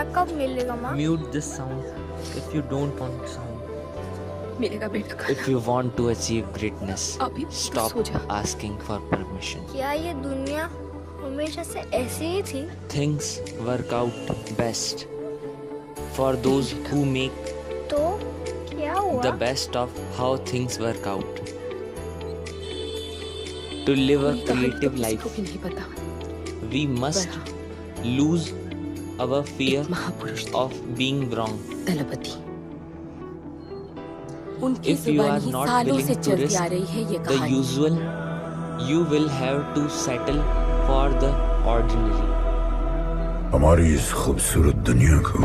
खाना कब मिलेगा माँ? Mute this sound if you don't want sound. मिलेगा बेटा खाना। If you want to achieve greatness, अभी stop सो जा। asking for permission. क्या ये दुनिया हमेशा से ऐसी ही थी? Things work out best for those who make तो क्या हुआ? the best of how things work out. To live a ये कहानी तो creative किसी life, को भी नहीं पता। we must पर lose our fear एक महापुरुष थे, of being wrong. दलपति। उनकी If you जुबानी are ही not सालों willing से to चलती risk आ रही है ये the कहानी। usual, you will have to settle for the ordinary. हमारी इस खूबसूरत दुनिया को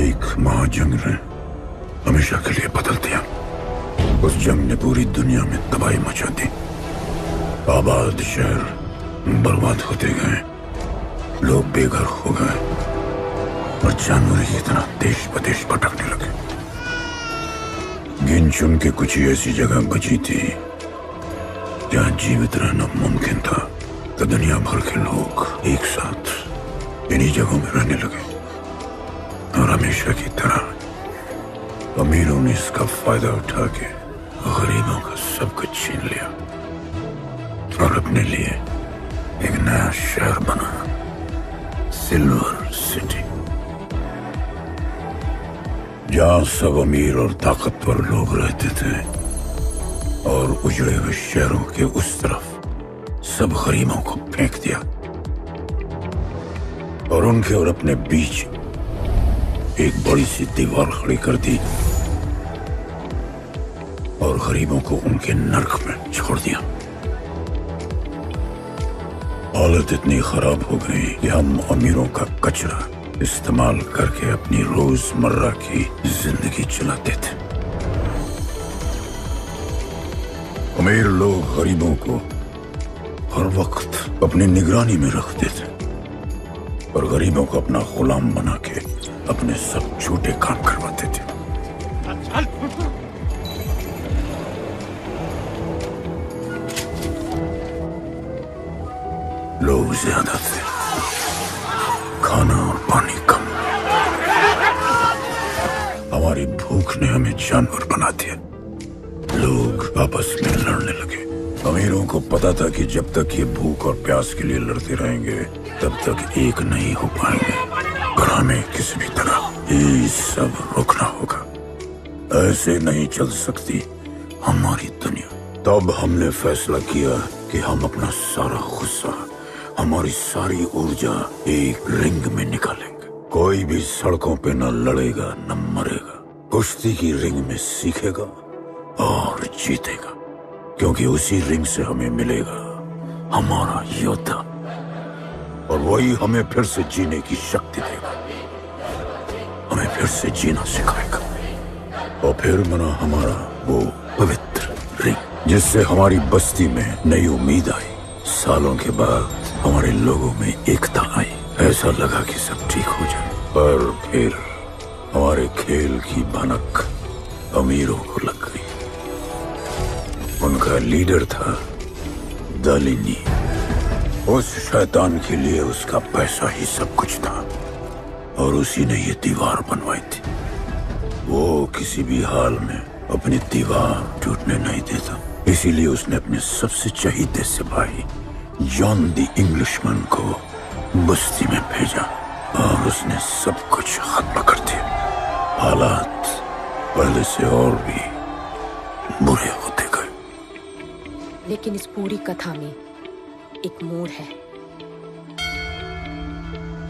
एक महाजंग ने हमेशा के लिए बदल दिया। उस जंग ने पूरी दुनिया में तबाही मचा दी। आबाद शहर बर्बाद होते गए, लोग बेघर हो गए और जानवर की तरह देश बदेश भटकने लगे। गिन चुन के कुछ ही ऐसी जगह बची थी जहां जीवित रहना मुमकिन था, तो दुनिया भर के लोग एक साथ इन्हीं जगहों में रहने लगे और हमेशा की तरह अमीरों ने इसका फायदा उठा के गरीबों का सब कुछ छीन लिया और अपने लिए एक नया शहर बना, सिल्वर सिटी, जहां सब अमीर और ताकतवर लोग रहते थे और उजड़े हुए शहरों के उस तरफ सब गरीबों को फेंक दिया और उनके और अपने बीच एक बड़ी सी दीवार खड़ी कर दी और गरीबों को उनके नर्क में छोड़ दिया। हालत इतनी खराब हो गई कि हम अमीरों का कचरा इस्तेमाल करके अपनी रोजमर्रा की जिंदगी चलाते थे। अमीर लोग गरीबों को हर वक्त अपनी निगरानी में रखते थे और गरीबों को अपना गुलाम बना के अपने सब झूठे काम करवाते थे। लोग ज्यादा थे, खाना और पानी कम। हमारी भूख ने हमें जानवर बना दिया। लोग आपस में लड़ने लगे। अमीरों को पता था कि जब तक ये भूख और प्यास के लिए लड़ते रहेंगे तब तक एक नहीं हो पाएंगे और हमें किसी भी तरह ये सब रोकना होगा। ऐसे नहीं चल सकती हमारी दुनिया। तब हमने फैसला किया कि हम अपना सारा गुस्सा, हमारी सारी ऊर्जा एक रिंग में निकालेंगे। कोई भी सड़कों पे न लड़ेगा न मरेगा, कुश्ती की रिंग में सीखेगा और जीतेगा, क्योंकि उसी रिंग से हमें मिलेगा हमारा योद्धा और वही हमें फिर से जीने की शक्ति देगा, हमें फिर से जीना सिखाएगा और फिर बना हमारा वो पवित्र रिंग, जिससे हमारी बस्ती में नई उम्मीद आई। सालों के बाद हमारे लोगों में एकता आई। ऐसा लगा कि सब ठीक हो जाए, पर फिर हमारे खेल की भनक अमीरों को लग गई। उनका लीडर था दालिनी। उस शैतान के लिए उसका पैसा ही सब कुछ था और उसी ने ये दीवार बनवाई थी। वो किसी भी हाल में अपनी दीवार टूटने नहीं देता, इसीलिए उसने अपने सबसे चहीते सिपाही जॉन द इंग्लिशमैन को बस्ती में भेजा और उसने सब कुछ खत्म कर दिया। हालात पहले से और भी बुरे होते गए। लेकिन इस पूरी कथा में एक मोड़ है।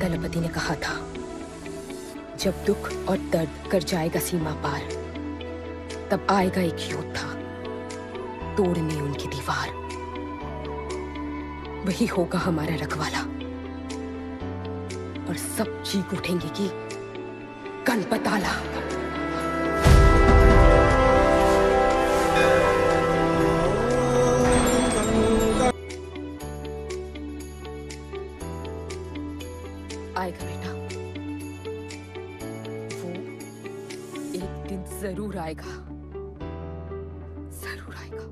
दलपति ने कहा था, जब दुख और दर्द कर जाएगा सीमा पार, तब आएगा एक योद्धा तोड़ने उनकी दीवार। वही होगा हमारा रखवाला और सब चीख उठेंगे कि गणपताला। आएगा बेटा, वो एक दिन जरूर आएगा, जरूर आएगा।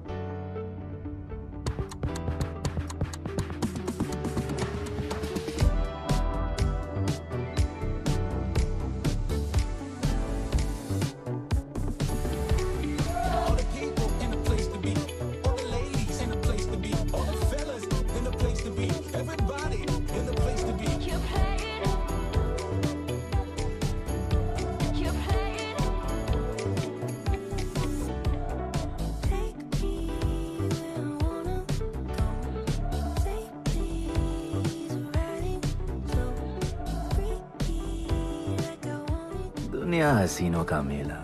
दुनिया हसीनों का मेला,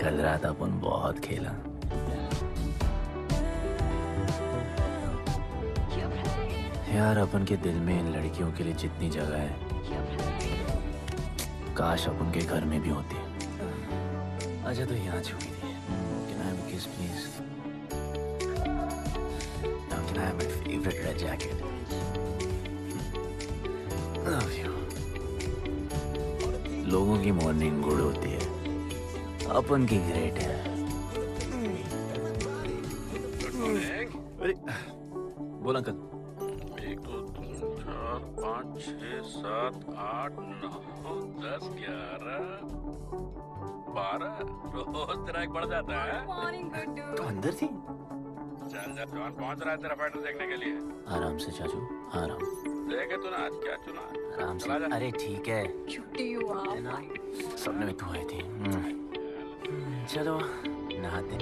कल रात अपन बहुत खेला। यार अपन के दिल में इन लड़कियों के लिए जितनी जगह है, काश अपन के घर में भी होती। अच्छा तो यहाँ छुपी थी। Can I have a kiss, please? Now can I have my favorite red jacket? Love you. लोगों की मॉर्निंग गुड होती है, अपन की ग्रेट है। अरे बोल अंकल। 1 2 3 4 5 6 7 8 9 10 11 12 रोज तेरा एक बढ़ जाता है। तो अंदर थी। चल जा जवान पहुंच रहा है तेरा फाइटर देखने के लिए। आराम से चाचू, आराम। देखे तूने आज क्या चुना? आराम से। अरे ठीक है, सपने में तू आई थी। चलो नहाते।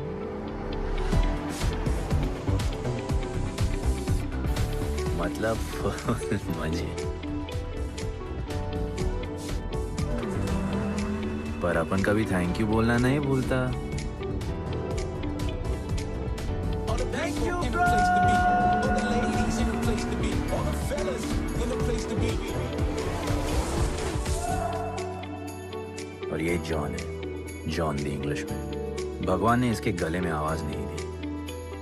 मतलब मजे। पर अपन कभी थैंक यू बोलना नहीं भूलता। और ये जॉन है, जॉन द इंग्लिशमैन। भगवान ने इसके गले में आवाज नहीं दी,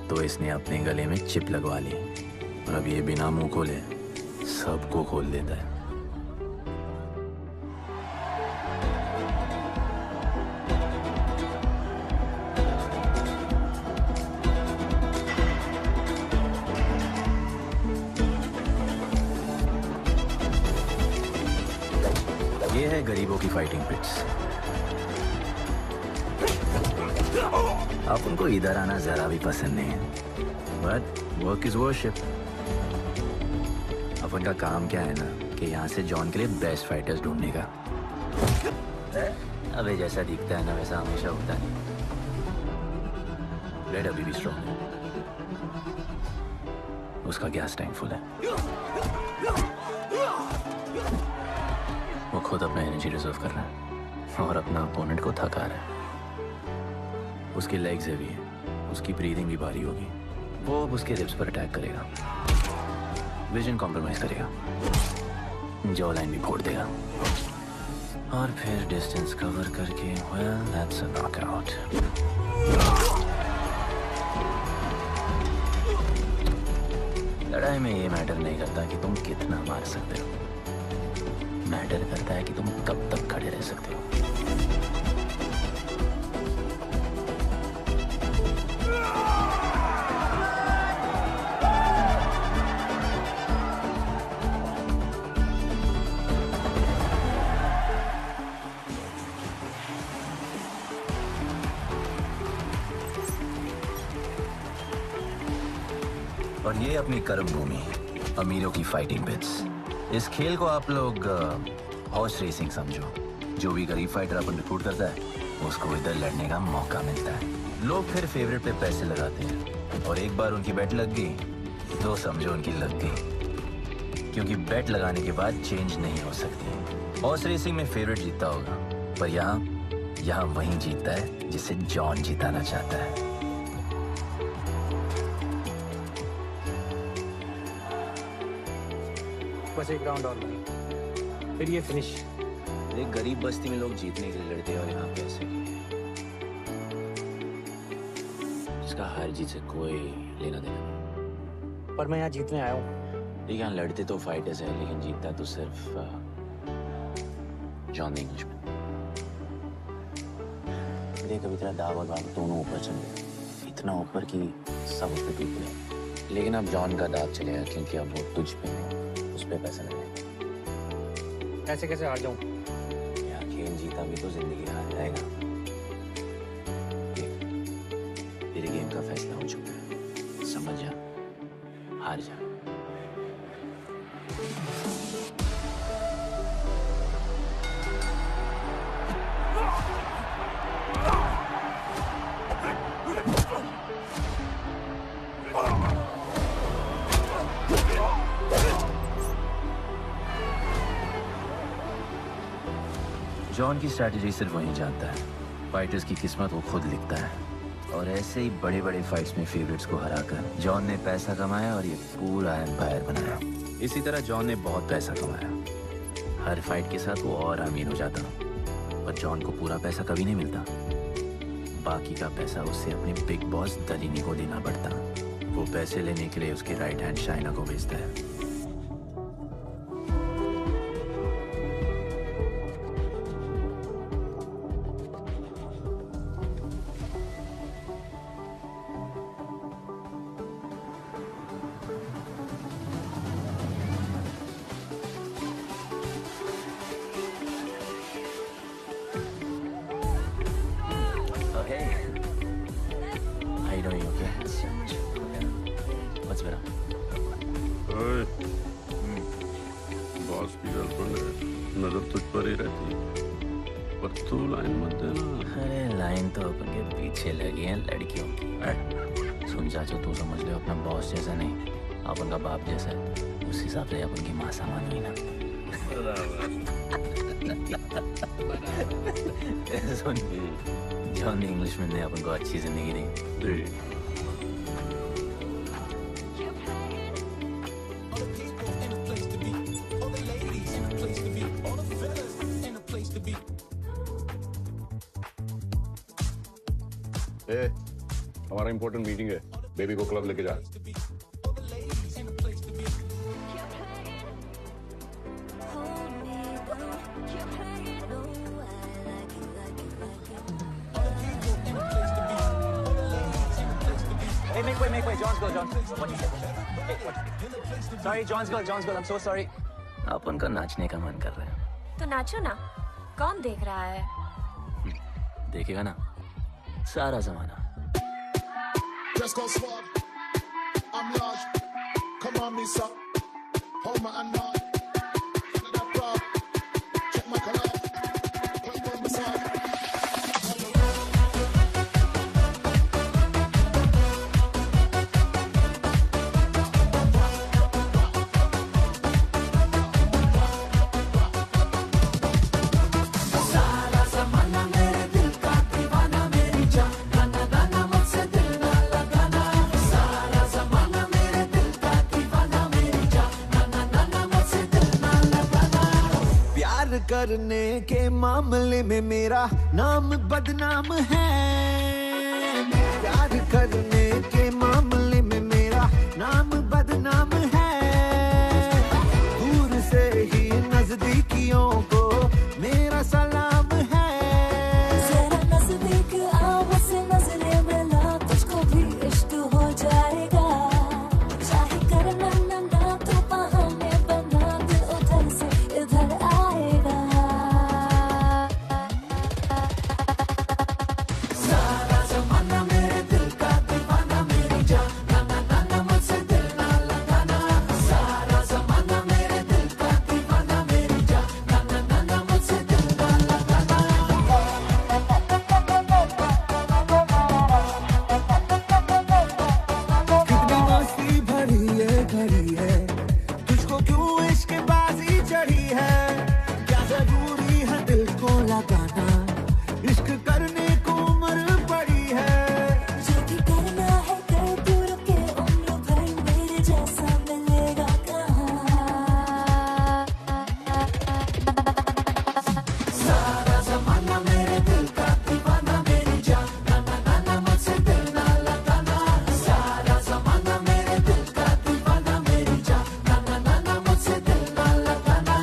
तो इसने अपने गले में चिप लगवा ली। और अब ये बिना मुंह खोले सबको खोल देता है। ये है गरीबों की फाइटिंग पिट्स। आप उनको इधर आना जरा भी पसंद नहीं है, बट वर्क इज वर्शिप। अपन का काम क्या है ना कि यहाँ से जॉन के लिए बेस्ट फाइटर्स ढूंढने का। अबे जैसा दिखता है ना वैसा हमेशा होता नहीं। रेड अभी भी स्ट्रॉन्ग है, उसका गैस टैंक फुल है। वो खुद अपना एनर्जी रिजर्व कर रहा है और अपना अपोनेंट को थका रहा है। उसकी लेग्स हेवी है, उसकी ब्रीदिंग भी भारी होगी। वो अब उसके रिब्स पर अटैक करेगा, विजन कॉम्प्रोमाइज करेगा, जॉ लाइन भी फोड़ देगा और फिर डिस्टेंस कवर करके वेल दैट्स अ नॉकआउट। लड़ाई में ये मैटर नहीं करता कि तुम कितना मार सकते हो, मैटर करता है कि तुम कब तक खड़े रह सकते हो। और ये अपनी कर्म भूमि, अमीरों की फाइटिंग पिट्स। इस खेल को आप लोग हॉर्स रेसिंग समझो। जो भी गरीब फाइटर अपन रिक्रूट करता है उसको इधर लड़ने का मौका मिलता है। लोग फिर फेवरेट पे पैसे लगाते हैं और एक बार उनकी बेट लग गई तो समझो उनकी लग गई, क्योंकि बेट लगाने के बाद चेंज नहीं हो सकती। हॉर्स रेसिंग में फेवरेट जीतता होगा, पर यहाँ वही जीतता है जिसे जॉन जिताना चाहता है। बस एक राउंड और नहीं, फिर ये फिनिश। एक गरीब बस्ती में लोग जीतने के लिए लड़ते हैं और यहाँ पैसे इसका हार जीत से कोई लेना देना नहीं। पर मैं यहाँ जीतने आया हूँ। देखिए यहाँ लड़ते तो फाइटर्स है, लेकिन जीतता तो सिर्फ जॉन द इंग्लिशमैन। देख अभी तेरा दाव और बाग दोनों ऊपर चल गए, इतना ऊपर कि सब उस पर टूट गए। लेकिन अब जॉन का दाव चलेगा क्योंकि अब वो तुझ पे नहीं, उस पे पैसा लगेगा। ऐसे कैसे हार जाऊं? यहाँ खेल जीता भी तो जिंदगी हार जाएगा। तेरे गेम का फैसला हो चुका है, समझ जा, हार जा। जॉन की स्ट्रैटेजी सिर्फ वही जानता है। फाइटर्स की किस्मत वो खुद लिखता है। और ऐसे ही बड़े बड़े फाइट्स में फेवरेट्स को हराकर जॉन ने पैसा कमाया और ये पूरा एम्पायर बनाया। इसी तरह जॉन ने बहुत पैसा कमाया। हर फाइट के साथ वो और अमीर हो जाता, पर जॉन को पूरा पैसा कभी नहीं मिलता। बाकी का पैसा उससे अपने बिग बॉस दलीनी को देना पड़ता। वो पैसे लेने के लिए उसके राइट हैंड शाइना को भेजता है। बॉस की गर्लफ्रेंड है, नजर तुझ पर ही रहती है, पर तू लाइन मत देना। अरे लाइन तो अपन के पीछे लगी है लड़कियों की। सुन चाचो, तू समझ ले अपना बॉस जैसा नहीं, अपन का बाप जैसा है। उस हिसाब से अपन की माँ सामान हुई ना। सुन, जॉन ने इंग्लिश में ने अपन को अच्छी जिंदगी दी। हमारा इंपॉर्टेंट मीटिंग है, बेबी को क्लब लेके जा। Hey, make way. John's girl, John. What do you say? Hey, what? Sorry, John's girl. I'm so sorry. अपन का नाचने का मन कर रहा है। तो नाचो ना, कौन देख रहा है? देखेगा ना सारा जमाना। Just go swab. I'm large. Come on, me son. Hold my hand on. That prop. Check my color. Come on, me son. करने के मामले में मेरा नाम बदनाम है। प्यार करने के मामले में मेरा नाम बदनाम है। दूर से ही नजदीकियों को मेरा सलाम है। जरा नजदीक आओ, से नजरे मिला, तुझको भी इश्क हो जाएगा। चाहे करना ना तो बहाने बना दे, उधर से इधर आएगा। सारा जमाना मेरे दिल का दीवाना, मेरी जान ना मुझसे दिल ना लगाना। सारा जमाना मेरे दिल का दीवाना, मेरी जान ना मुझसे दिल ना लगाना। कितनी मस्ती भरी है, तुझको क्यों इश्क बाजी चढ़ी है। क्या जरूरी है दिल को लगाना, इश्क करने को उम्र पड़ी है। जो भी करना है कर, दूर के उम्र भर मेरे जैसा मिलेगा कहाँ। सारा जमाना मेरे दिल का दीवाना, मेरी जान ना मुझसे दिल ना लगाना। सारा जमाना मेरे दिल का दीवाना, मेरी जान ना मुझसे दिल ना लगाना।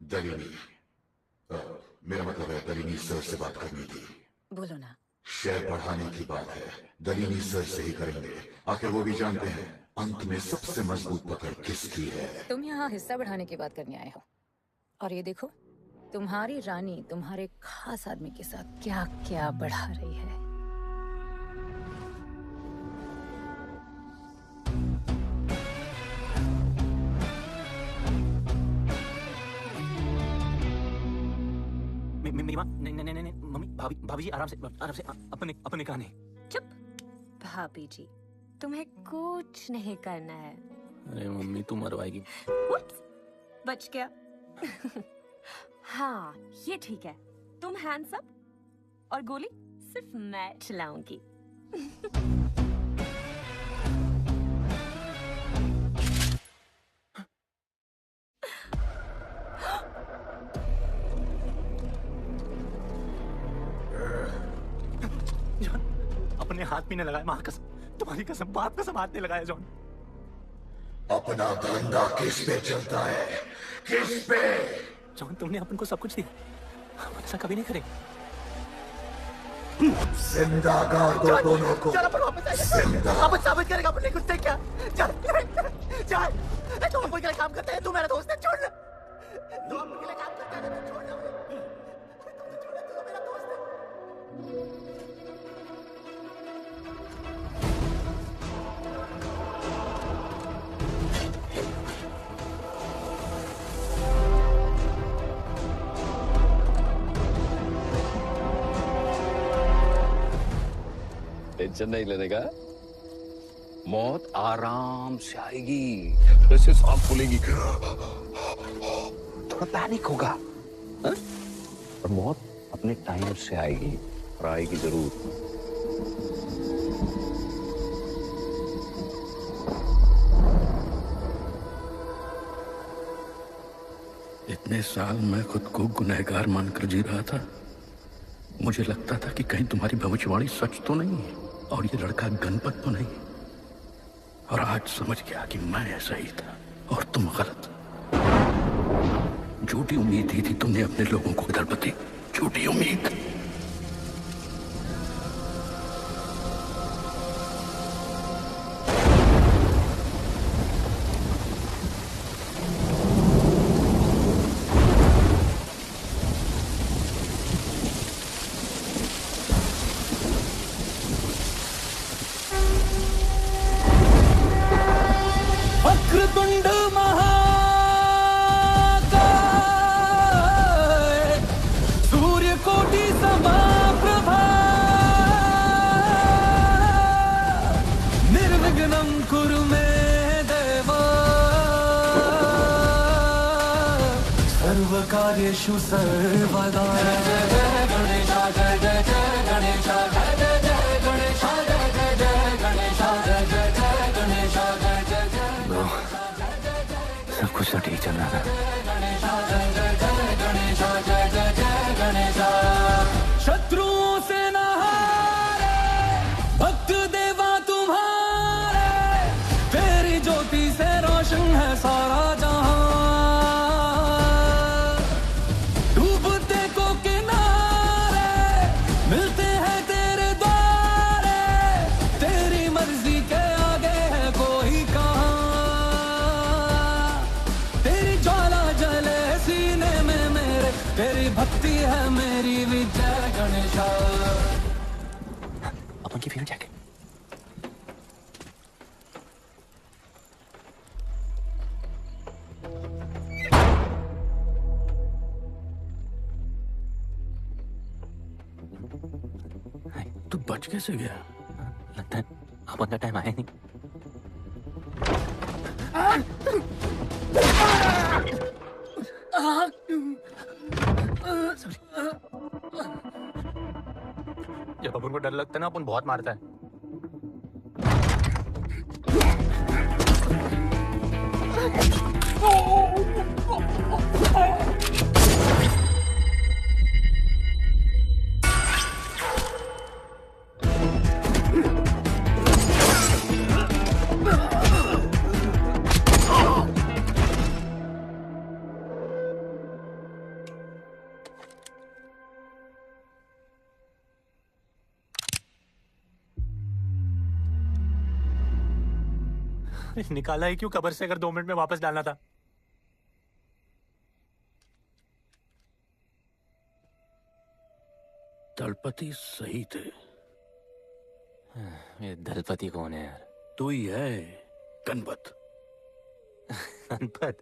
दलीनी, मेरा मतलब है दलीनी सर से बात करनी थी। बोलो ना। शेयर बढ़ाने की बात है, दलीनी सर से ही करेंगे। आखिर वो भी जानते हैं अंत में सबसे मजबूत पकड़ किसकी है। तुम यहाँ हिस्सा बढ़ाने की बात करने आए हो, और ये देखो तुम्हारी रानी तुम्हारे खास आदमी के साथ क्या क्या बढ़ा रही है। मेरी माँ नहीं नहीं नहीं नहीं मम्मी भाभी भाभी जी आराम से अपने कहा नहीं। चुप। भाभी जी, तुम्हें कुछ नहीं करना है। अरे मम्मी तू मरवाएगी। बच गया। हाँ ये ठीक है, तुम हैंड्स अप और गोली सिर्फ मैं चलाऊंगी। जॉन अपने हाथ भी नहीं लगाया, माँ कसम तुम्हारी कसम बाप कसम हाथ नहीं लगाया जॉन। अपना धंधा किस पे चलता है? किस पे? जॉन तुमने अपन को सब कुछ दिया, हम ऐसा कभी नहीं करेंगे। जिंदा गाड़ दो दोनों को। जिंदा। अपन साबित करेगा अपने कुछ से क्या? चल चल तुम अपन के लिए काम करते हैं, तू मेरा दोस्त है, छोड़। तू अपन के लिए काम करता है, छोड़ ना मुझे। तू मेरा दोस्त है। टेंशन नहीं लेने का, मौत आराम से आएगी, वैसे सांस फूलेगी, थोड़ा पैनिक होगा हा? और मौत अपने टाइम से आएगी और आएगी जरूर। इतने साल मैं खुद को गुनहगार मानकर जी रहा था। मुझे लगता था कि कहीं तुम्हारी भविष्यवाणी सच तो नहीं है और ये लड़का गणपत तो नहीं। और आज समझ गया कि मैं सही था और तुम गलत। झूठी उम्मीद दी थी तुमने अपने लोगों को दलपति, झूठी उम्मीद। वक्रतुंड महाकाय, सूर्यकोटि समप्रभा, निर्विघ्नं कुरु मे देव, सर्वकार्येषु सर्वदा। जय जय गणेशा, जय जय गणेशा, जय जय गणेशा, जय जय गणेशा, जय जय गणेशा, जय जय। सब कुछ तो ठीक चल रहा था। शत्रुओं से न हारे, भक्त देवा तुम्हारे, तेरी ज्योति से रोशन है सारा जहां। डूबते को किनारे मिलते हैं तेरे द्वारे, तेरी मर्जी के आगे है कोई कहां। सीने में मेरे तेरी भक्ति है मेरी विजय गणेशा। अपन की फील्ड जैकेट। तू बच कैसे गया? लगता है अपन का टाइम आया नहीं। जब अपन को डर लगता है ना, अपन बहुत मारता है। निकाला ही क्यों कब्र से, अगर 2 मिनट में वापस डालना था। दलपति सही थे। ये दलपति कौन है यार? तू ही है गणपत। गणपत?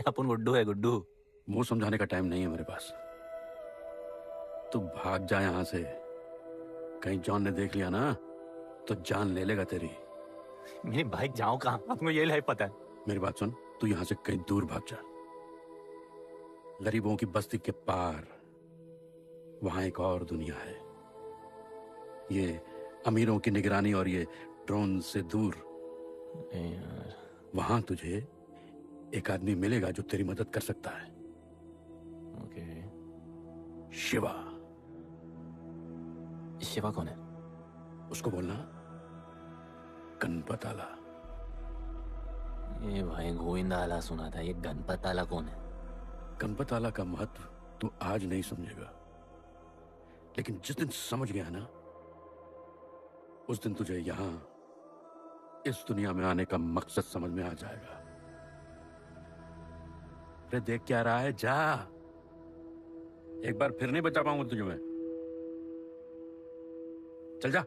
अपन गुड्डू है, गुड्डू। मुंह समझाने का टाइम नहीं है मेरे पास। तू भाग जा यहाँ से। कहीं जॉन ने देख लिया ना तो जान ले लेगा तेरी। मेरी बाइक जाऊं कहाँ? आपको ये लाइफ पता है। मेरी बात सुन, तू यहाँ से कहीं दूर भाग जा। गरीबों की बस्ती के पार वहां एक और दुनिया है। ये अमीरों की निगरानी और ये ड्रोन से दूर। वहां तुझे एक आदमी मिलेगा जो तेरी मदद कर सकता है। ओके। शिवा। शिवा कौन है? उसको बोलना गणपताला। ये भाई गोविंदाला सुना था, ये गणपताला कौन है? गणपताला का महत्व तू आज नहीं समझेगा, लेकिन जिस दिन समझ गया ना, उस दिन तुझे यहां इस दुनिया में आने का मकसद समझ में आ जाएगा। अरे देख क्या रहा है, जा। एक बार फिर नहीं बचा पाऊंगा तुझे मैं। चल जा।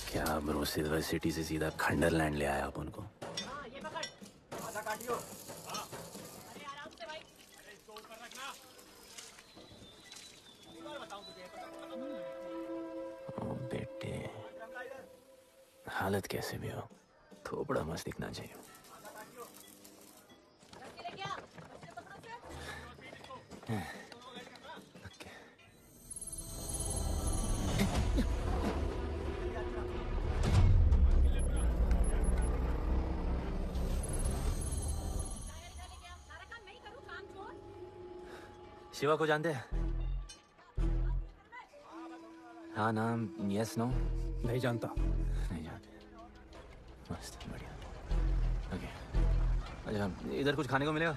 क्या ब्रो, सिल्वर सिटी से सीधा खंडरलैंड ले आया अपन को। ओ बेटे, हालत कैसे भी हो, थोड़ा मस्त दिखना चाहिए। शिवा को जानते हैं? हाँ, नाम यस नो? नहीं जानता। नहीं जानते। मस्त, बढ़िया। ओके। अच्छा, इधर कुछ खाने को मिलेगा?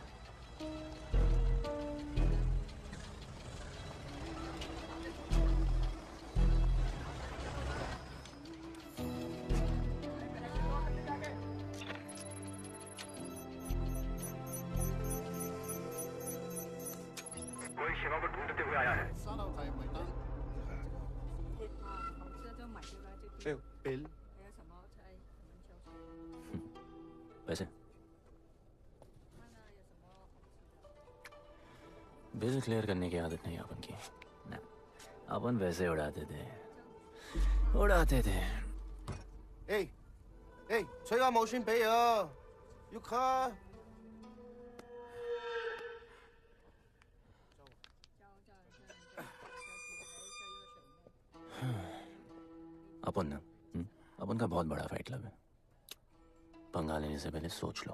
कोई शिवा को ढूंढते हुए आया है। बिल। पैसे? बिल क्लियर करने की आदत नहीं अपन की। ना, अपन वैसे उड़ाते थे।吹話冇錢俾啊，要卡。अपन ना, अपन का बहुत बड़ा फाइट क्लब है। पंगा लेने से पहले सोच लो।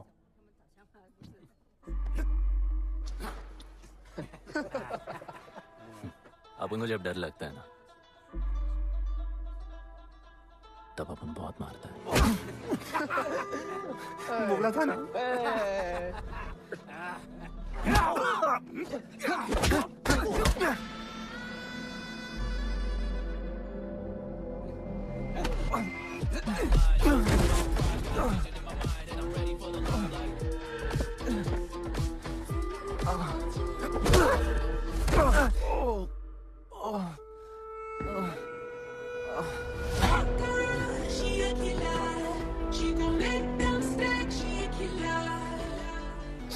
अपन को जब डर लगता है ना, तब अपन बहुत मारता है। बोला था ना।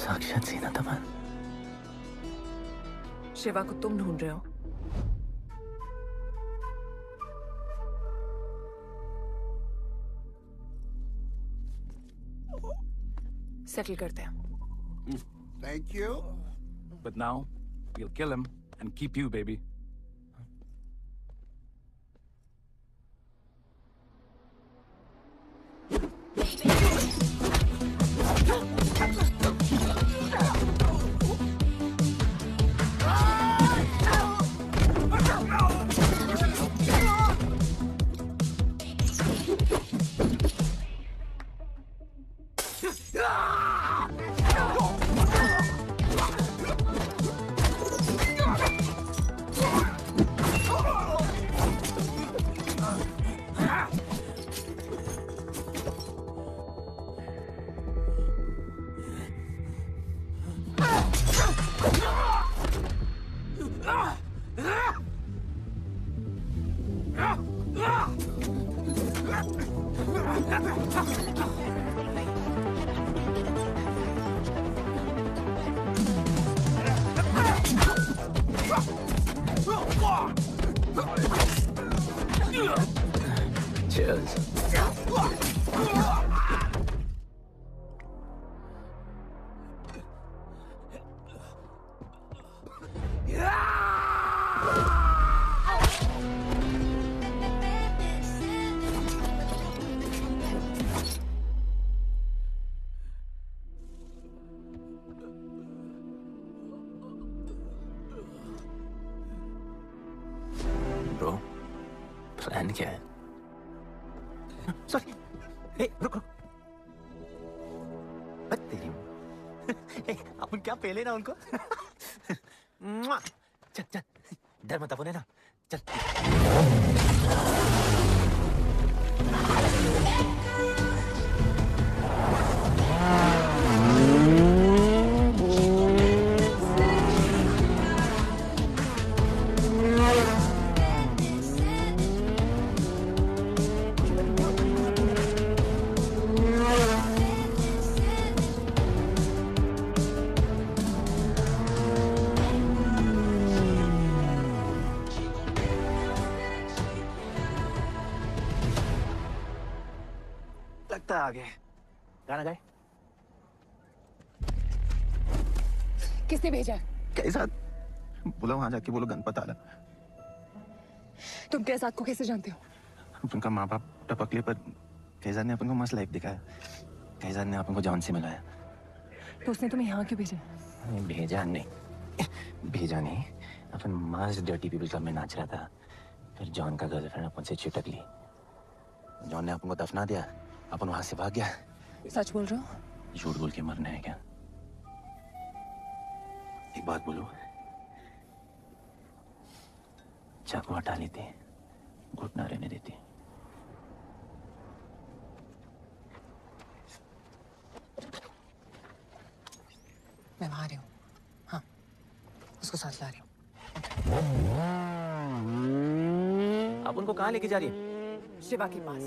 साक्षात सीना तमन। शिवा को तुम ढूंढ रहे हो? सेटल करते हैं। Thank you. But now, we'll kill him and keep you, baby. Cheers. Bro, plan क्या है? सॉरी, रुक रुक। तेरी अपन क्या पहले ना उनको। चल चल, डर मत अपन है ना, चल। लगता है आगे गाना गाए। किसने भेजा? कैसा? बोलो वहां जाके बोलो गणपत आला। तुम कैसाद को कैसे जानते हो? अपन का माँ बाप टपकले पर कैसाद ने अपन को मस्त लाइफ दिखाया। कैसाद ने अपन को जॉन से मिलाया। तो उसने तुम्हें यहाँ क्यों भेजा? भेजा नहीं, भेजा नहीं। अपन मस्त डर्टी पीपल क्लब में नाच रहा था, फिर जॉन का गर्लफ्रेंड अपन से चिटक ली। जॉन ने अपन को दफना दिया, अपन वहां से भाग गया। सच बोल रहे हो? झूठ बोल के मरना है क्या? एक बात बोलूं, चाकू हटा लेते, घुटना रहने देते। मैं वहां आ रही हूँ। हाँ, उसको साथ ला रही हूँ। आप उनको कहाँ लेके जा रही है? शिवा के पास।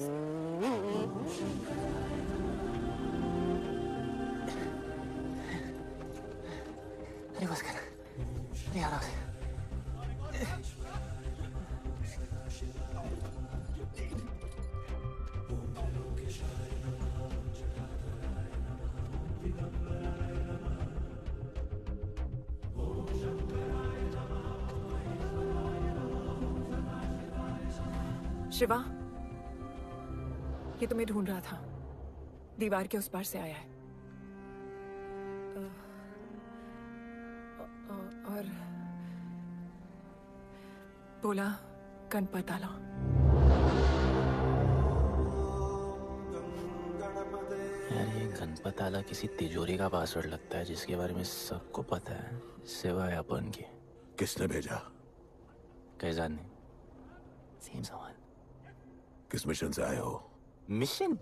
अरे बस कर, अरे यार शिवा, ये तुम्हें ढूंढ रहा था। दीवार के उस पार से आया है। और बोला गणपत आला। यार ये गणपत आला किसी तिजोरी का पासवर्ड लगता है जिसके बारे में सबको पता है सिवाय अपन के। किसने भेजा? कैसाद ने। सेम सवाल। किस मिशन से आए हो? मिशन?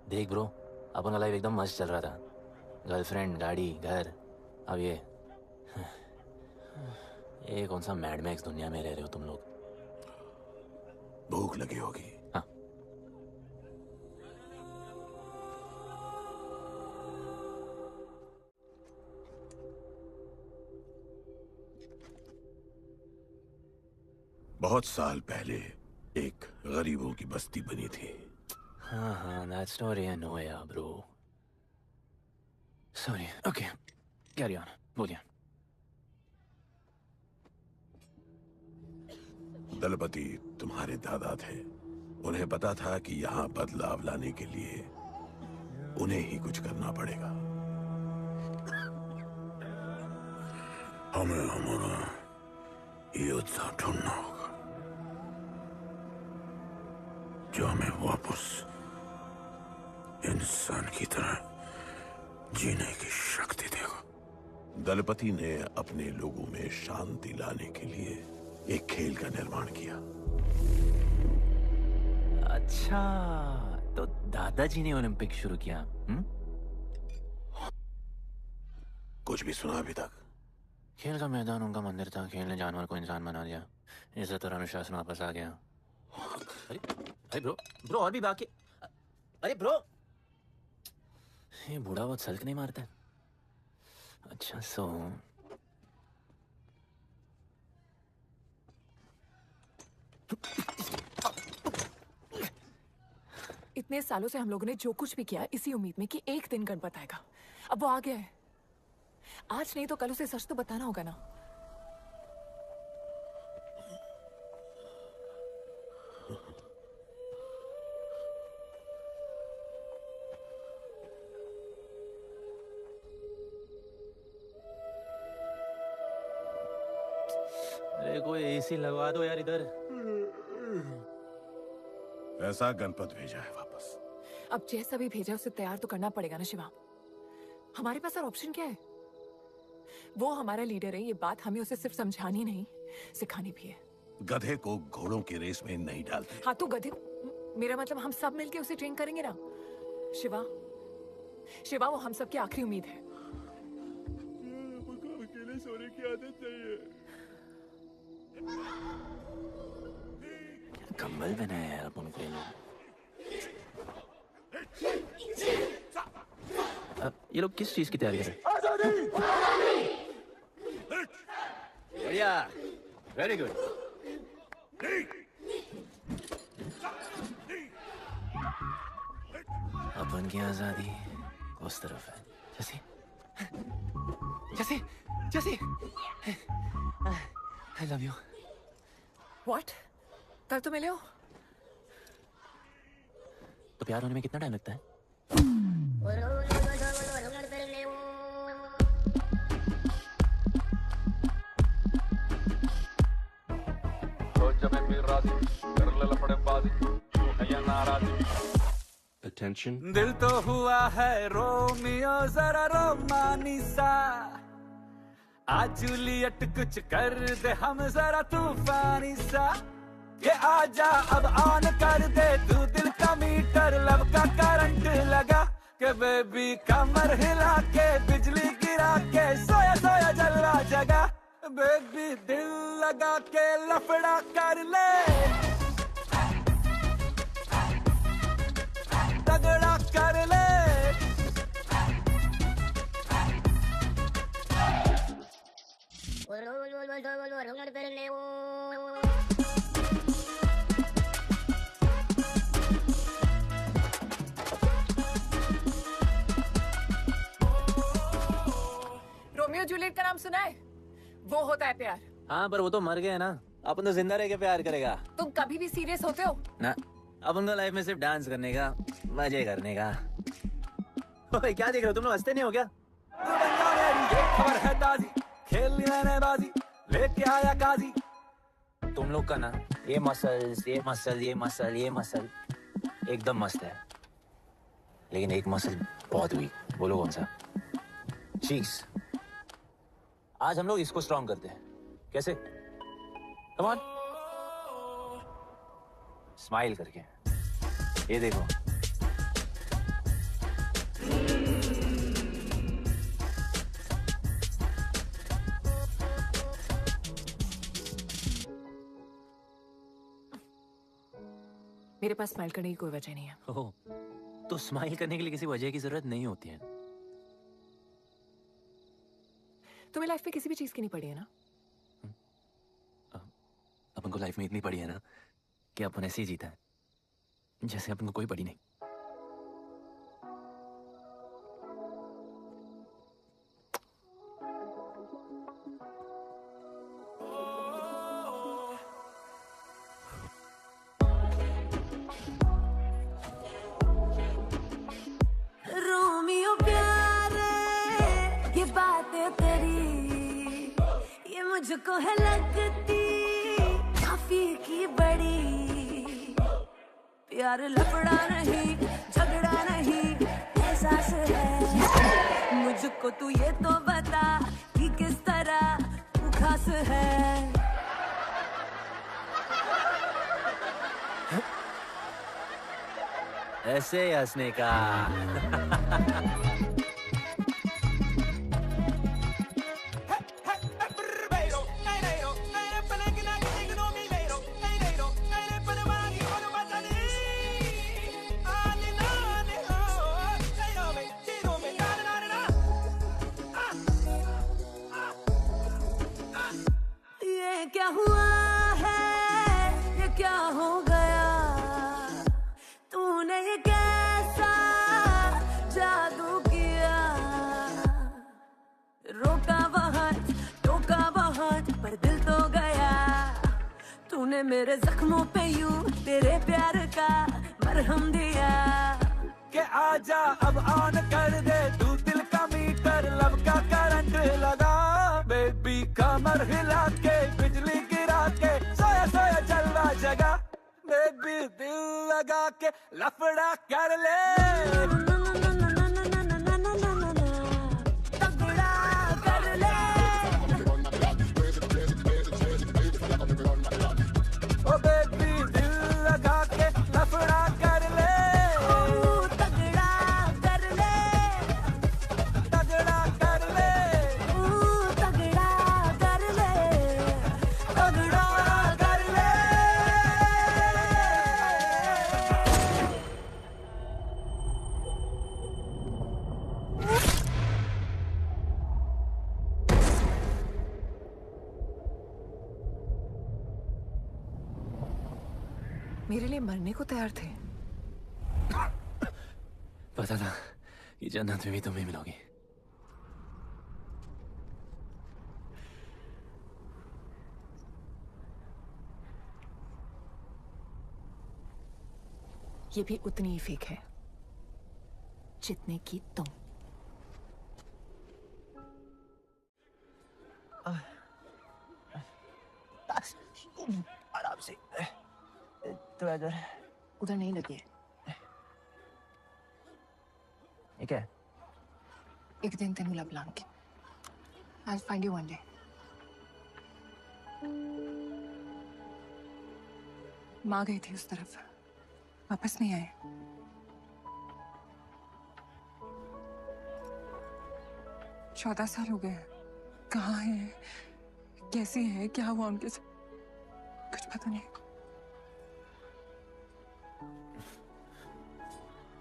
देख ब्रो, अपन का लाइफ एकदम मस्त चल रहा था। गर्लफ्रेंड, गाड़ी, घर। अब ये कौन सा मैड मैक्स दुनिया में रह रहे हो तुम लोग? भूख लगी होगी। हाँ। बहुत साल पहले एक गरीबों की बस्ती बनी थी। हाँ, that story I know यार bro. Sorry, okay, carry on, बोलिए। दलपति तुम्हारे दादा थे। उन्हें पता था कि यहाँ बदलाव लाने के लिए उन्हें ही कुछ करना पड़ेगा। हमें हमारा योद्धा ढूंढना होगा जो हमें वापस इंसान की तरह जीने की शक्ति देगा। दलपति ने अपने लोगों में शांति लाने के लिए एक खेल का निर्माण किया। अच्छा, तो दादाजी ने ओलंपिक शुरू किया? कुछ भी सुना अभी तक? खेल का मैदान उनका मंदिर था। खेल ने जानवर को इंसान बना दिया। इज्जत और अनुशासन वापस आ गया। अरे ब्रो और भी बाकी। अरे ब्रो, ये बूढ़ा बहुत सल्क नहीं मारता है। अच्छा सो इतने सालों से हम लोगों ने जो कुछ भी किया इसी उम्मीद में कि एक दिन गणपत आएगा। अब वो आ गया है। आज नहीं तो कल उसे सच तो बताना होगा ना। अरे कोई एसी लगवा दो यार इधर। ऐसा गणपत भेजा है वापस। अब जैसा भी भेजा उसे तैयार तो करना पड़ेगा ना शिवा। हमारे पास और ऑप्शन क्या है? वो हमारा लीडर है, ये बात हमें उसे सिर्फ समझानी नहीं सिखानी भी है। गधे को घोड़ों की रेस में नहीं डालते। हाँ तो गधे, मेरा मतलब हम सब मिलके उसे ट्रेन करेंगे ना। शिवा, शिवा वो हम सब की आखिरी उम्मीद है। मुझको अकेले सोने की आदत नहीं है। कंबल बनाया यार अपन को। ये लोग किस चीज की तैयारी कर रहे हैं? बढ़िया, वेरी गुड। अपन की आजादी उस तरफ है। जैसे जैसे जैसे आई लव यू। व्हाट? कल तो मिले हो? तो प्यार होने में कितना टाइम लगता है? Attention. दिल तो हुआ है रोमियो जरा रोमानी सा, आज जूलियट कुछ कर दे हम जरा तूफानी सा। ये आजा अब ऑन कर दे तू दिल का मीटर, लब का करंट लगा के बेबी कमर हिला के बिजली गिरा के सोया सोया जला जगा। बेबी दिल लगा के लफड़ा कर ले, तगड़ा कर ले। रोमियो जूलियट का नाम सुना है? वो होता है प्यार। हाँ पर वो तो मर गए ना, अपन तो जिंदा रह के प्यार करेगा। तुम कभी भी सीरियस होते हो? ना, अपन को लाइफ में सिर्फ डांस करने का, मजे करने का। ओए क्या देख रहे हो तुम लोग, हंसते नहीं हो क्या? खबर है ताजी, खेलनी मैंने बाजी, लेके आया काजी। तुम लोग का ना ये मसल ये मसल ये मसल ये मसल एकदम मस्त है, लेकिन एक मसल बहुत वीक। बोलो कौन सा? चीक्स। आज हम लोग इसको स्ट्रॉन्ग करते हैं। कैसे? कम ऑन, स्माइल करके। ये देखो, मेरे पास स्माइल करने की कोई वजह नहीं है। ओह, तो स्माइल करने के लिए किसी वजह की जरूरत नहीं होती है। तुम्हें लाइफ में किसी भी चीज की नहीं पड़ी है ना? अपन को लाइफ में इतनी पड़ी है ना कि अपन ऐसे ही जीता है जैसे अपन को कोई पड़ी नहीं। रोमियो प्यारे, ये बातें तेरी, ये मुझको है लगती काफी की बड़ी। प्यार लफड़ा नहीं, झगड़ा नहीं, एहसास है। मुझको तू ये तो बता कि किस तरह तू खास है। ऐसे हंसने का। तूने मेरे जख्मों पे यूं तेरे प्यार का मरहम दिया के आजा अब ऑन कर दे तू दिल का मीटर लब का करंट लगा बेबी कमर हिला के बिजली गिरा के सोया सोया चलवा जगा बेबी दिल लगा के लफड़ा कर ले तगड़ा कर ले ओ बेबी दिल लगा के लफड़ा कर ले तगड़ा कर ले तगड़ा कर ले तगड़ा कर ले तगड़ा कर ले मेरे लिए मरने को तैयार थे। पता था कि जन्नत में भी तुम्हें मिलोगी। ये भी उतनी ही फेक है जितने की तुम। आराम से तो इधर उधर नहीं लगी है। ये क्या है? एक दिन तेनू लब लांगे। I'll find you one day. माँ गई थी उस तरफ, वापस नहीं आए। चौदह साल हो गए। कहाँ है, कैसे है, क्या हुआ उनके साथ, कुछ पता नहीं।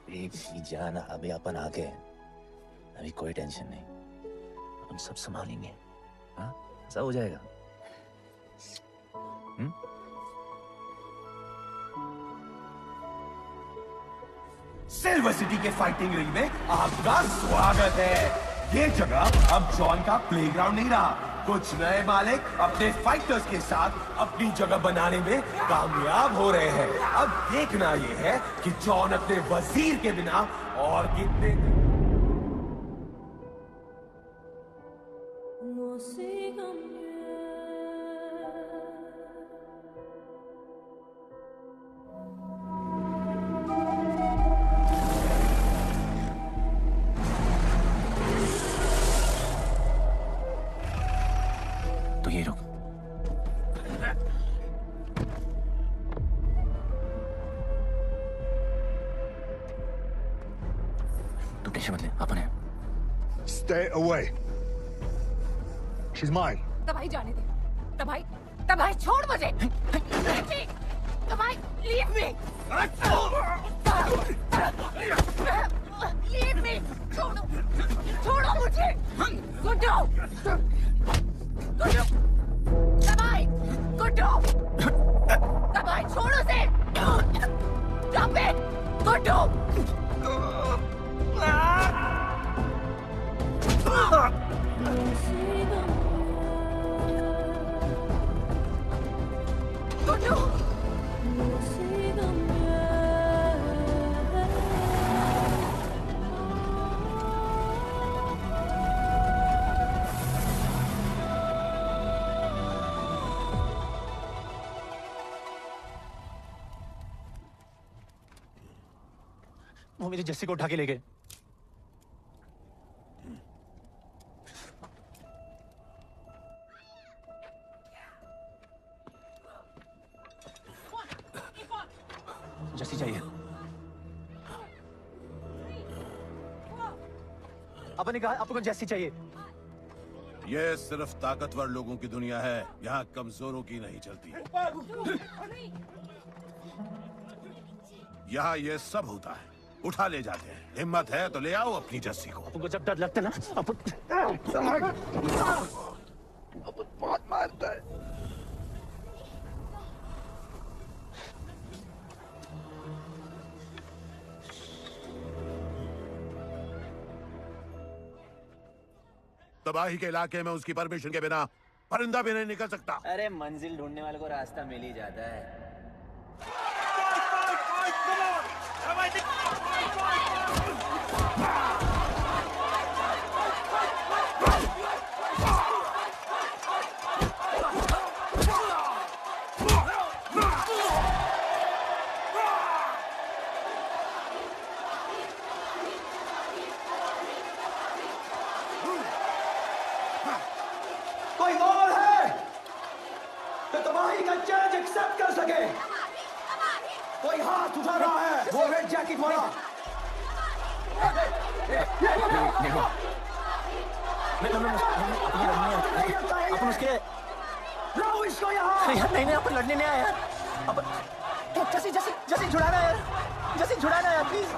बेबी जान अभी अपन आ गए, अभी कोई टेंशन नहीं, हम सब संभालेंगे। हाँ सब हो जाएगा। सिल्वर सिटी के फाइटिंग रिंग में आपका स्वागत है। ये जगह अब जॉन का प्लेग्राउंड नहीं रहा। कुछ नए मालिक अपने फाइटर्स के साथ अपनी जगह बनाने में कामयाब हो रहे हैं। अब देखना ये है कि जॉन अपने वजीर के बिना और कितने तो ये रुक। तू टेंशन मत ले, अपन है। Stay away. She's mine. तबाही जाने दे। तबाही छोड़ मुझे। तबाही लीव मी। Leave me. छोड़ो मुझे। गुड्डू। तबाही गुड्डू। तबाही छोड़ो से। Stop it. गुड्डू। गुड्डू। वो मेरी जस्सी को उठा के ले गए। जस्सी चाहिए। अपन ने कहा आपको जस्सी चाहिए। ये सिर्फ ताकतवर लोगों की दुनिया है, यहाँ कमजोरों की नहीं चलती। यहाँ ये सब होता है, उठा ले जाते हैं। हिम्मत है तो ले आओ अपनी जस्सी को। आपको जब डर लगता है ना, अपन बहुत मारता है। तबाही के इलाके में उसकी परमिशन के बिना परिंदा भी नहीं निकल सकता। अरे मंजिल ढूंढने वाले को रास्ता मिल ही जाता है। कोई और है तो तबाही का चैलेंज एक्सेप्ट कर सके? कोई हाथ उठा रहा है? वो रेड जैकेट वाला। अपन उसके लाओ इसको यहाँ। यार नहीं अपन लड़ने नहीं आया यार। अपन जैसे जैसे जैसे छुड़ाना यार, जैसे छुड़ाना यार प्लीज।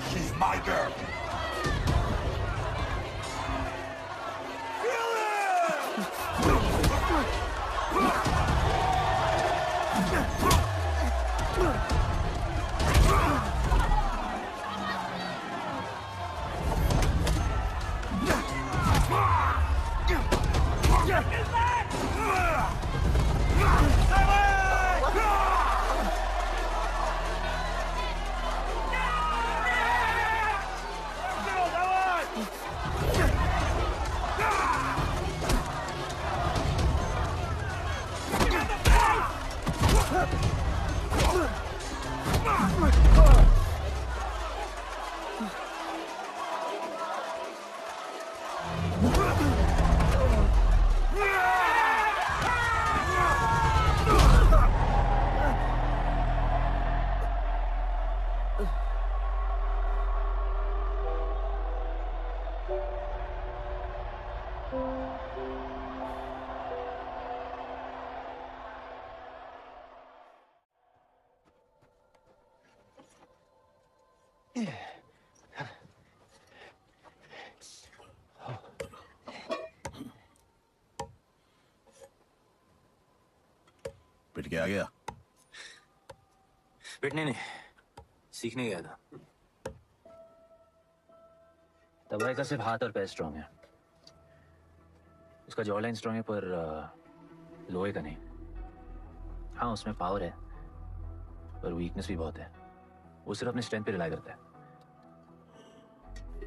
She's my girl. पिट के आ गया? पिटने नहीं, सीखने गया था। तबाही का सिर्फ हाथ और पैर स्ट्रांग है। उसका जॉ लाइन स्ट्रांग है पर लोहे का नहीं। हाँ उसमें पावर है पर वीकनेस भी बहुत है। वो सिर्फ अपने स्ट्रेंथ पे रिलाई करता है।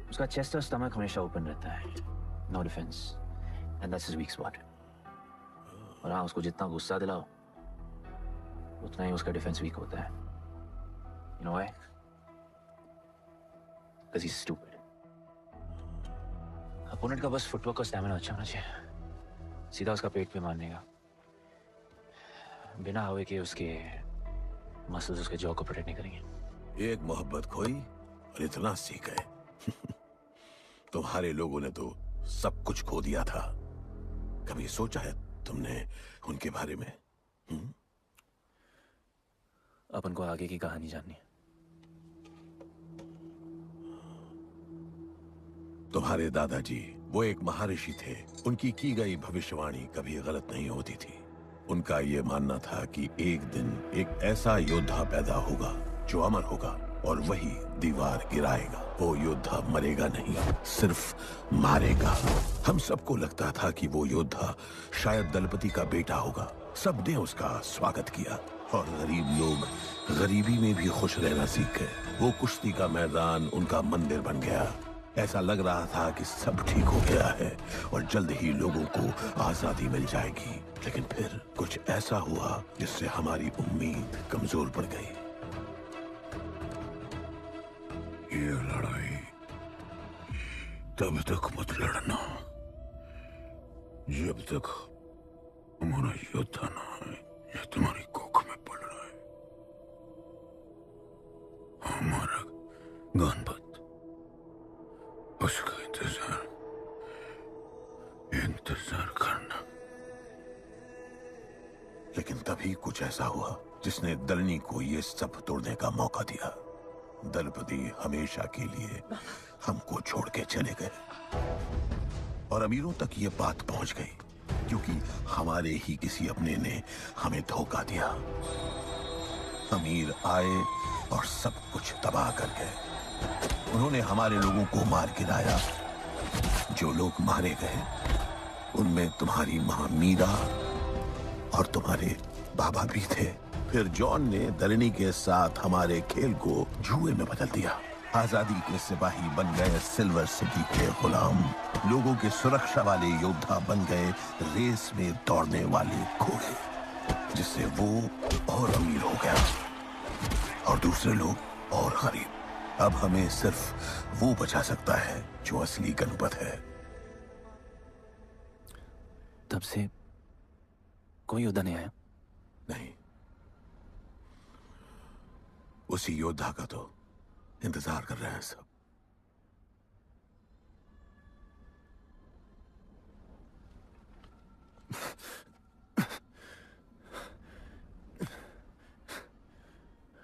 उसका चेस्ट और स्टमक हमेशा ओपन रहता है। No defense and that's his weak spot. और हाँ उसको जितना गुस्सा दिलाओ उतना ही उसका डिफेंस वीक होता है। You know why? Because he's stupid. Opponent का बस फुटवर्क और स्टैमिना अच्छा होना चाहिए। सीधा उसका पेट पे मारने का, बिना हवा के उसके मसल्स उसके जॉ को प्रोटेक्ट नहीं करेंगे। एक मोहब्बत खोई और इतना सीख गए। तुम्हारे लोगों ने तो सब कुछ खो दिया था। कभी सोचा है तुमने उनके बारे में? अपन को आगे की कहानी जाननी है। तुम्हारे दादाजी वो एक महर्षि थे। उनकी की गई भविष्यवाणी कभी गलत नहीं होती थी। उनका ये मानना था कि एक दिन एक ऐसा योद्धा पैदा होगा जो अमर होगा और वही दीवार गिराएगा। वो योद्धा मरेगा नहीं, सिर्फ मारेगा। हम सबको लगता था कि वो योद्धा शायद दलपति का बेटा होगा। सबने उसका स्वागत किया और गरीब लोग गरीबी में भी खुश रहना सीख गए। वो कुश्ती का मैदान उनका मंदिर बन गया। ऐसा लग रहा था कि सब ठीक हो गया है और जल्द ही लोगों को आजादी मिल जाएगी। लेकिन फिर कुछ ऐसा हुआ जिससे हमारी उम्मीद कमजोर पड़ गई। ये लड़ाई तब तक मत लड़ना जब तक हमारा योद्धा ना है या तुम्हारी कोख में पड़। गणपत, उसका इंतजार करना। लेकिन तभी कुछ ऐसा हुआ जिसने दलनी को ये सब तोड़ने का मौका दिया। दलपति हमेशा के लिए हमको छोड़ के चले गए और अमीरों तक ये बात पहुंच गई क्योंकि हमारे ही किसी अपने ने हमें धोखा दिया। अमीर आए और सब कुछ तबाह कर गए। उन्होंने हमारे लोगों को मार गिराया। जो लोग मारे गए उनमें तुम्हारी मां मीरा और तुम्हारे बाबा भी थे। फिर जॉन ने दलनी के साथ हमारे खेल को जुए में बदल दिया। आजादी के सिपाही बन गए सिल्वर सिटी के गुलाम। लोगों के सुरक्षा वाले योद्धा बन गए रेस में दौड़ने वाले घोड़े, जिससे वो और अमीर हो गया और दूसरे लोग और गरीब। अब हमें सिर्फ वो बचा सकता है जो असली गणपत है। तब से कोई योद्धा नहीं आया? नहीं, उसी योद्धा का तो इंतजार कर रहे हैं सब।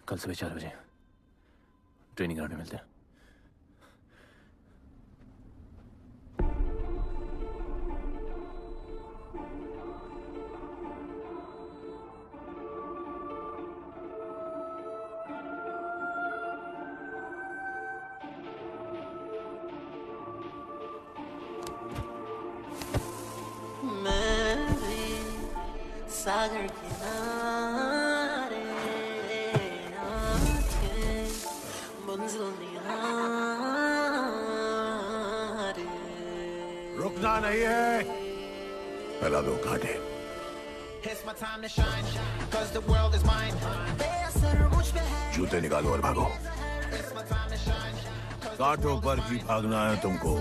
कल सुबह 4 बजे ट्रेनिंग ग्राउंड में मिलते हैं। सागर किनारे आंखें मंजिल निहारे। रुकना नहीं है, फैला दो कांटे। जूते निकालो और भागो। कांटों पर ही भागना है तुमको।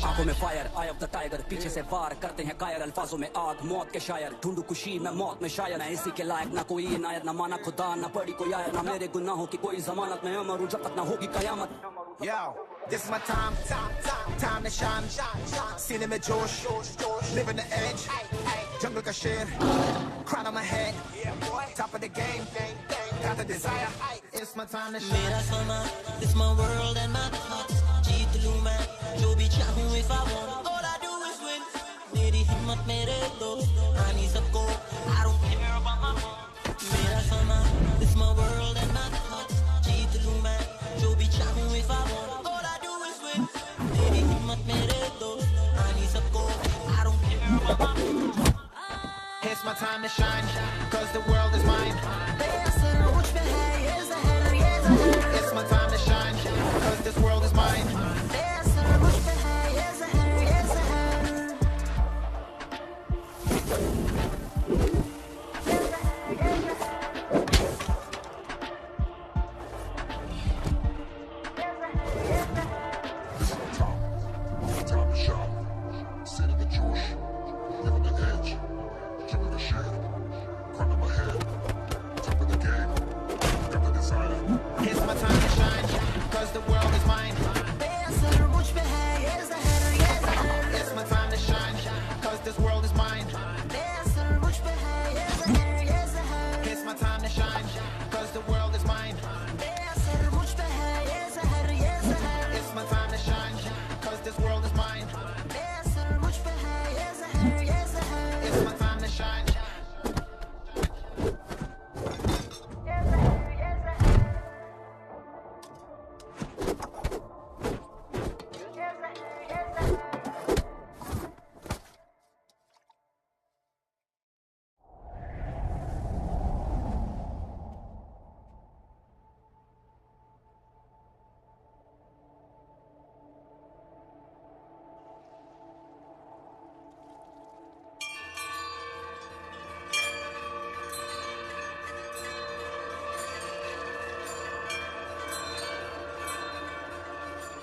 आंखों में fire, I of the tiger, पीछे से वार करते हैं कायर, अल्फाजों में आग, मौत के शायर, ढूंढू खुशी मैं मौत में शायर, है इसी के लायक ना कोई इनायत, ना माना खुदा, ना पड़ी कोई आयर, ना मेरे गुनाहों की कोई जमानत, मैं अमर हूं जब तक ना होगी कयामत। Yo, this is my time, time to shine, सीने में जोश, living the edge, jungle का शेर, crown on my head, top of the game, got the desire, it's my time to shine. मेरा समा, it's my world and my thoughts, जीत लूं मैं जो भी चाहूं if I want, all I do is win, मेरी हिम्मत मेरे दोस्त, आनी सबको, I don't care about my home. मेरा समा, it's my world and my thoughts, जीत लूं मैं जो भी चाहूं if I want, all I do is win, मेरी हिम्मत मेरे दोस्त, आनी सबको, I don't care about my home. It's my time to shine, cause the world is mine. It's my time to shine, cause this world is mine. It's my time to shine, cause the world is mine.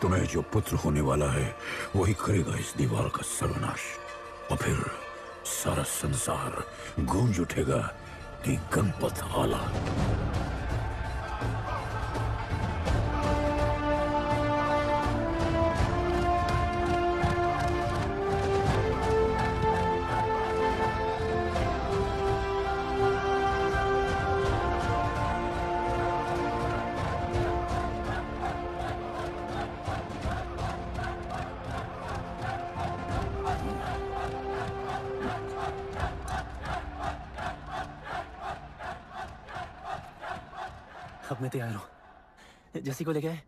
तुम्हें जो पुत्र होने वाला है वही करेगा इस दीवार का सर्वनाश, और फिर सारा संसार गूंज उठेगा कि गणपत आला। अब मैं तैयार हूं। जैसी को ले गए।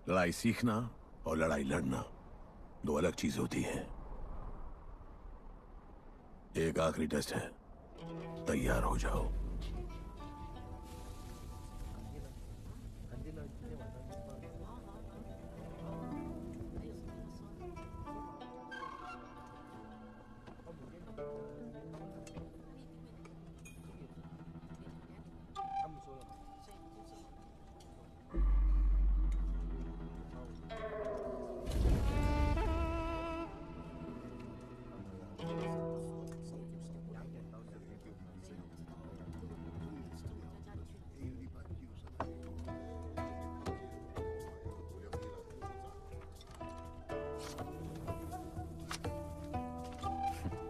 लड़ाई सीखना और लड़ाई लड़ना दो अलग चीज होती है। एक आखिरी टेस्ट है, तैयार हो जाओ।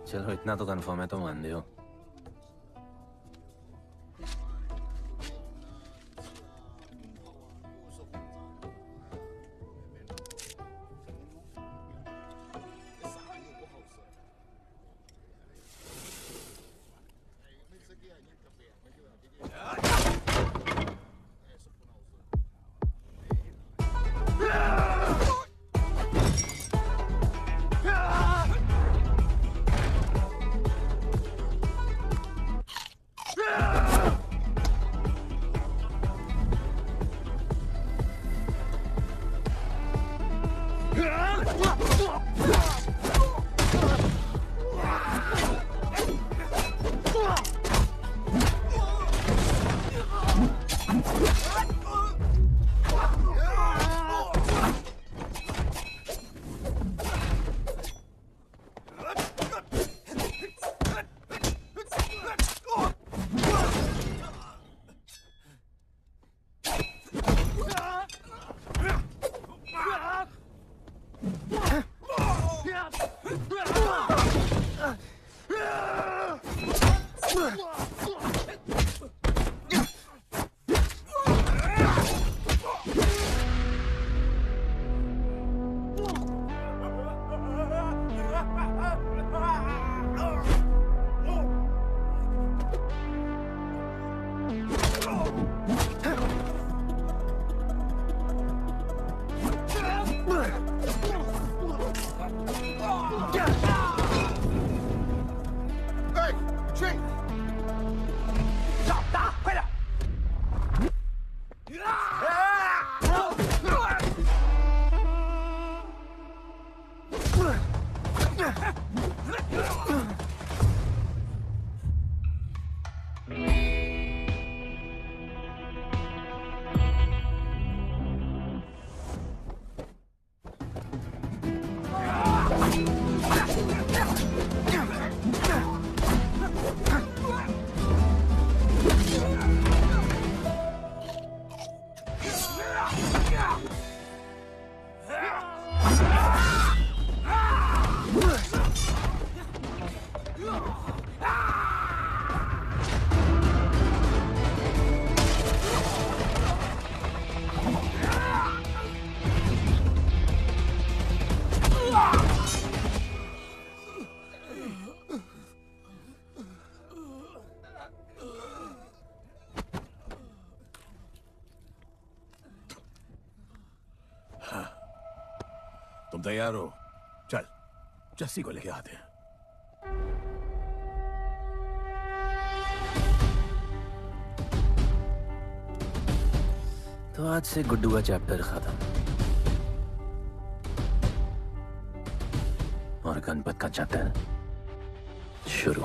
चलो इतना तो कंफर्म है तो मान दो। तुम तैयार हो? चल जस्सी को लेके आते हैं। तो आज से गुड्डू का चैप्टर खत्म और गणपत का चैप्टर शुरू।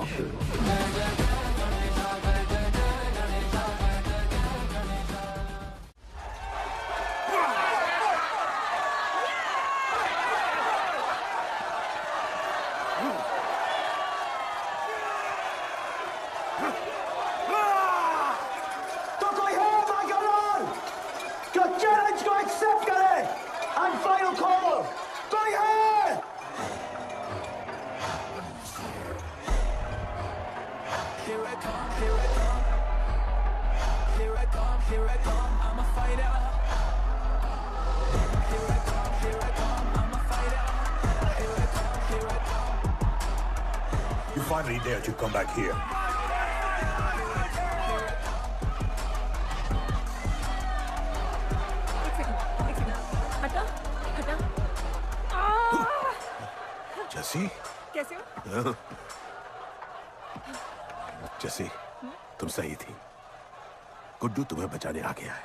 finally dared to come back here. हटा हटा। जैसी कैसे हो? जैसी तुम सही थी। गुड्डू तुम्हें बचाने आ गया है।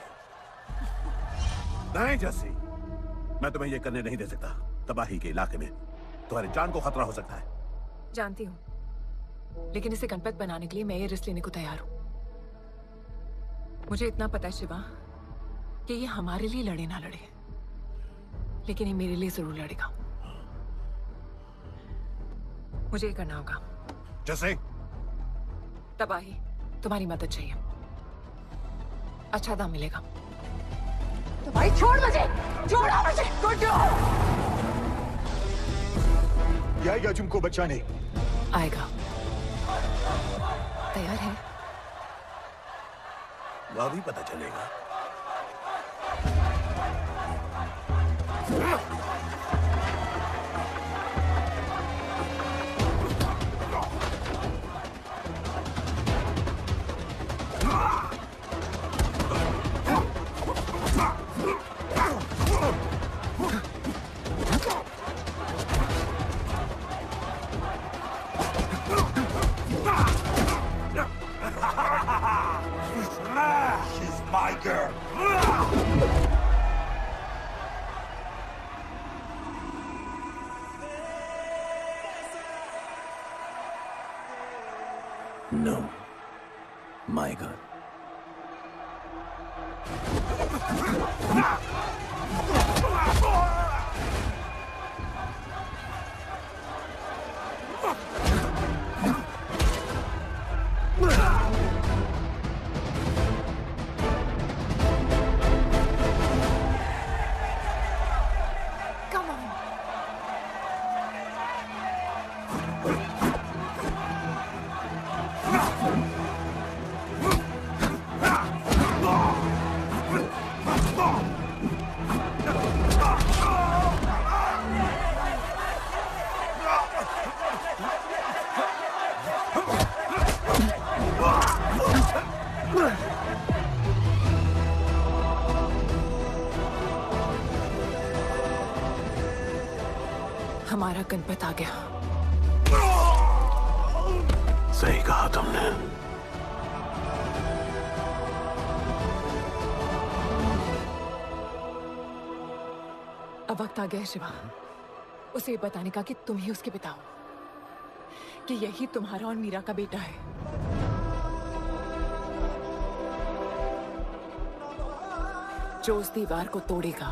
नहीं जैसी, मैं तुम्हें यह करने नहीं दे सकता। तबाही के इलाके में तुम्हारी जान को खतरा हो सकता है। जानती हूँ, लेकिन इसे गणपत बनाने के लिए मैं ये रिस्क लेने को तैयार हूँ। मुझे इतना पता है शिवा कि ये हमारे लिए लड़े ना लड़े, लेकिन ये मेरे लिए जरूर लड़ेगा। मुझे ये करना होगा। जैसे तबाही, तुम्हारी मदद चाहिए। अच्छा दाम मिलेगा। तो भाई छोड़ मुझे, छोड़ो मुझे। गुड्डू आएगा तुमको बचाने। आएगा। तैयार है? वह भी पता चलेगा। She's my girl. No, my girl. Come on. हमारा गणपत आ गया। सही कहा तुमने। अब वक्त आ गया है शिवा, उसे ये बताने का कि तुम ही उसके पिता हो, कि यही तुम्हारा और मीरा का बेटा है। जो उस दीवार को तोड़ेगा